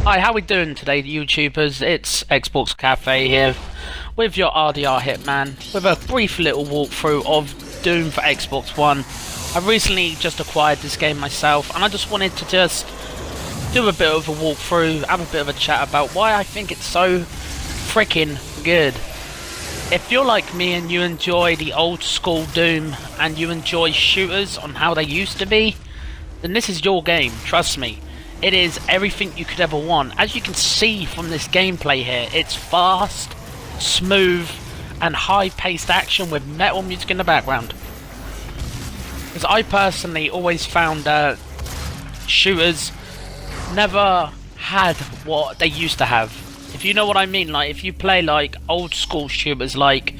Hi, how we doing today, YouTubers? It's Xbox Cafe here with your RDR Hitman with a brief little walkthrough of Doom for Xbox One. I recently just acquired this game myself, and I just wanted to just do a bit of a walkthrough, have a bit of a chat about why I think it's so freaking good. If you're like me and you enjoy the old school Doom and you enjoy shooters on how they used to be, then this is your game, trust me. It is everything you could ever want. As you can see from this gameplay here, it's fast, smooth, and high-paced action with metal music in the background. Because I personally always found that shooters never had what they used to have. If you know what I mean, like if you play like old school shooters like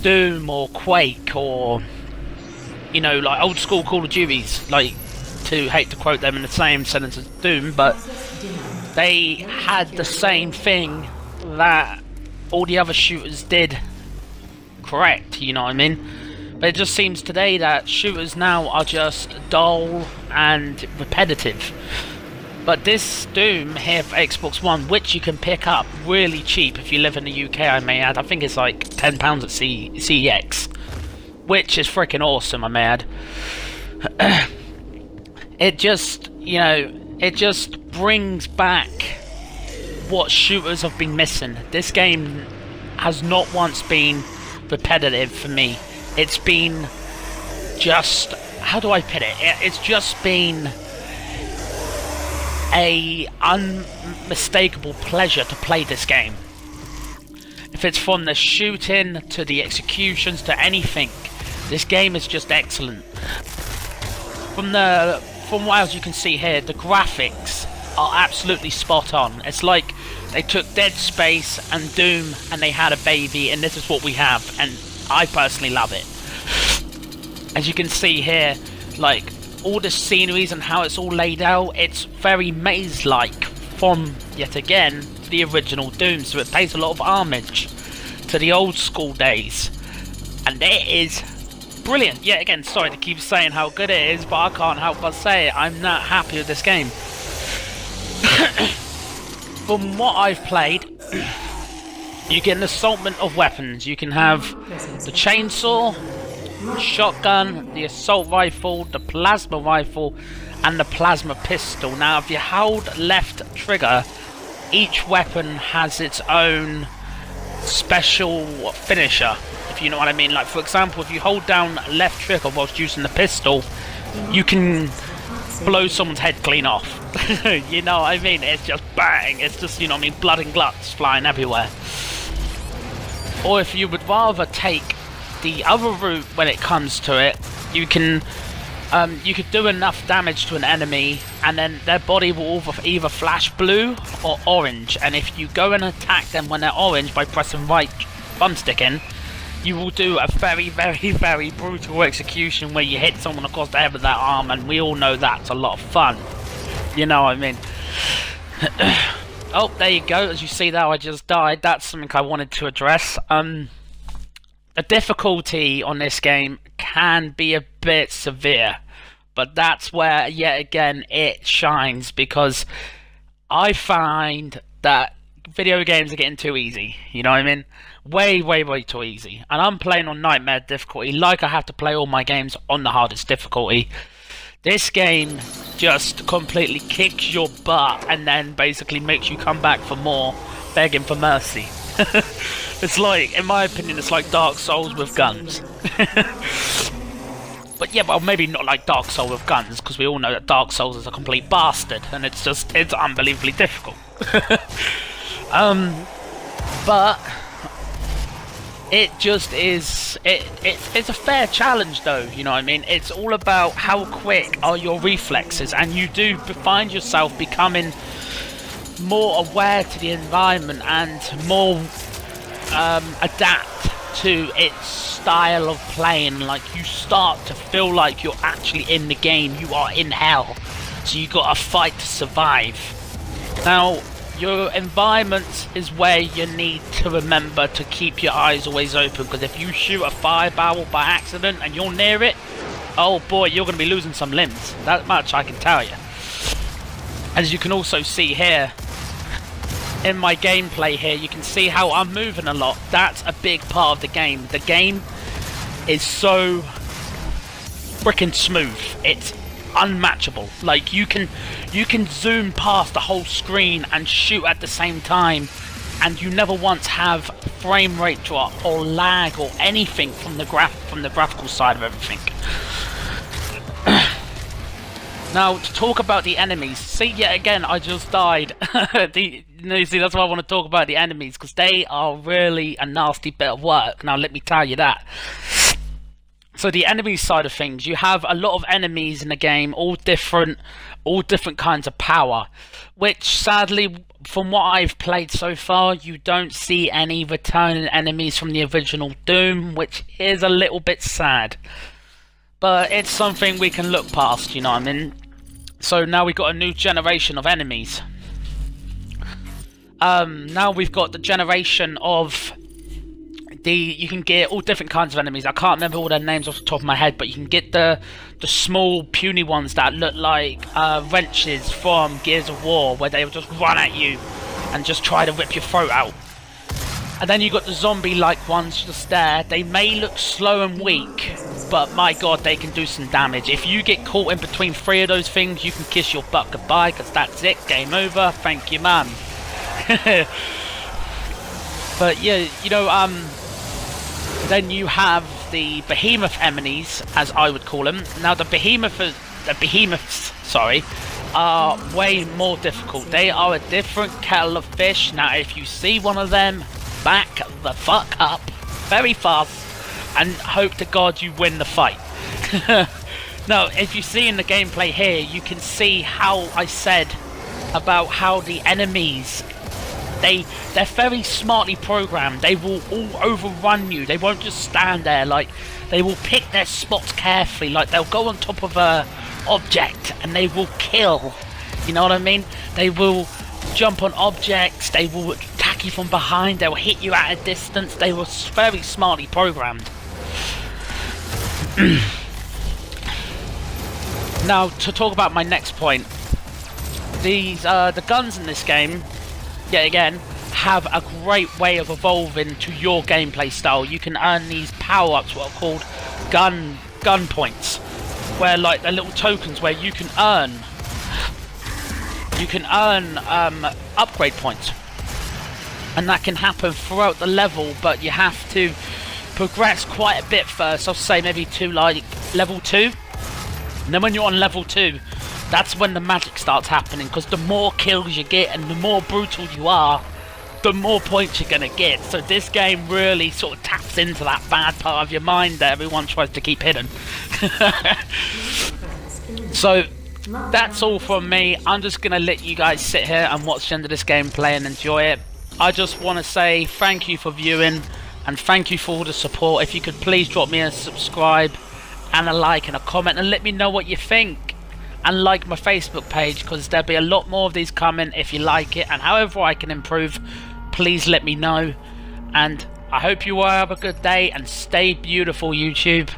Doom or Quake or, you know, like old school Call of Duties, like, to hate to quote them in the same sentence as Doom, but they had the same thing that all the other shooters did correct, you know what I mean? But it just seems today that shooters now are just dull and repetitive. But this Doom here for Xbox One, which you can pick up really cheap if you live in the UK, I may add. I think it's like £10 at CEX, which is freaking awesome, I may add. It just, you know, it just brings back what shooters have been missing. This game has not once been repetitive for me. It's been just, how do I put it? It's just been a unmistakable pleasure to play this game. If it's from the shooting to the executions to anything, this game is just excellent. From what else you can see here, the graphics are absolutely spot on. It's like they took Dead Space and Doom and they had a baby, and this is what we have, and I personally love it. As you can see here, like all the sceneries and how it's all laid out, it's very maze-like from, yet again, the original Doom, so it pays a lot of homage to the old school days, and it is brilliant. Yet again, sorry to keep saying how good it is, but I can't help but say it. I'm not happy with this game. From what I've played, you get an assortment of weapons. You can have the chainsaw, the shotgun, the assault rifle, the plasma rifle, and the plasma pistol. Now, if you hold left trigger, each weapon has its own special finisher, if you know what I mean. Like, for example, if you hold down left trigger whilst using the pistol, you can blow someone's head clean off. You know what I mean? It's just bang. It's just, you know what I mean, blood and guts flying everywhere. Or if you would rather take the other route when it comes to it, you can you could do enough damage to an enemy and then their body will either flash blue or orange, and if you go and attack them when they're orange by pressing right thumbstick in, you will do a very, very, very brutal execution where you hit someone across the head with that arm, and we all know that's a lot of fun. You know what I mean? Oh, there you go. As you see there, I just died. That's something I wanted to address. The difficulty on this game can be a bit severe, but that's where, yet again, it shines, because I find that video games are getting too easy, you know what I mean? Way, way, way too easy. And I'm playing on Nightmare difficulty, like I have to play all my games on the hardest difficulty. This game just completely kicks your butt and then basically makes you come back for more, begging for mercy. It's like, in my opinion, it's like Dark Souls with guns. But yeah, well, maybe not like Dark Souls with guns, because we all know that Dark Souls is a complete bastard, and it's unbelievably difficult. But it just is, it's a fair challenge though, you know what I mean? It's all about how quick are your reflexes, and you do find yourself becoming more aware to the environment and more adapt to its style of playing. Like, you start to feel like you're actually in the game, you are in hell, so you gotta fight to survive. Now, your environment is where you need to remember to keep your eyes always open, because if you shoot a fire barrel by accident and you're near it, oh boy, you're going to be losing some limbs. That much I can tell you. As you can also see here, in my gameplay here, you can see how I'm moving a lot. That's a big part of the game. The game is so freaking smooth. It's unmatchable. Like, you can zoom past the whole screen and shoot at the same time, and you never once have frame rate drop or lag or anything from the graphical side of everything. Now, to talk about the enemies, see, yet again, I just died. See, that's why I want to talk about the enemies, because they are really a nasty bit of work. Now, let me tell you that. So, the enemy side of things, you have a lot of enemies in the game, all different kinds of power, which, sadly, from what I've played so far, you don't see any returning enemies from the original Doom, which is a little bit sad. But it's something we can look past, you know what I mean? So now we've got a new generation of enemies. Now we've got the generation of you can get all different kinds of enemies. I can't remember all their names off the top of my head, but you can get the small puny ones that look like wrenches from Gears of War, where they will just run at you and just try to rip your throat out. And then you got the zombie-like ones just there. They may look slow and weak, but my god, they can do some damage. If you get caught in between 3 of those things, you can kiss your butt goodbye, because that's it. Game over. Thank you, man. But yeah, you know, then you have the behemoth enemies, as I would call them. Now, the behemoths, sorry, are way more difficult. They are a different kettle of fish. Now, if you see one of them, back the fuck up very fast and hope to god you win the fight. Now, if you see in the gameplay here, you can see how I said about how the enemies, they're very smartly programmed. They will all overrun you. They won't just stand there. Like, they will pick their spots carefully. Like, they'll go on top of a object and they will kill. You know what I mean? They will jump on objects. They will attack you from behind. They will hit you at a distance. They were very smartly programmed. Now, to talk about my next point, the guns in this game, yet again, have a great way of evolving to your gameplay style. You can earn these power-ups, what are called gun points, where, like, they're little tokens where you can earn upgrade points, and that can happen throughout the level, but you have to progress quite a bit first. I'll say maybe to like level 2, and then when you're on level 2, that's when the magic starts happening, because the more kills you get and the more brutal you are, the more points you're gonna get. So this game really sort of taps into that bad part of your mind that everyone tries to keep hidden. So that's all from me. I'm just gonna let you guys sit here and watch the end of this gameplay and enjoy it. I just want to say thank you for viewing, and thank you for all the support. If you could please drop me a subscribe and a like and a comment, and let me know what you think, and like my Facebook page, because there'll be a lot more of these coming if you like it, and however I can improve, please let me know. And I hope you all have a good day, and stay beautiful, YouTube.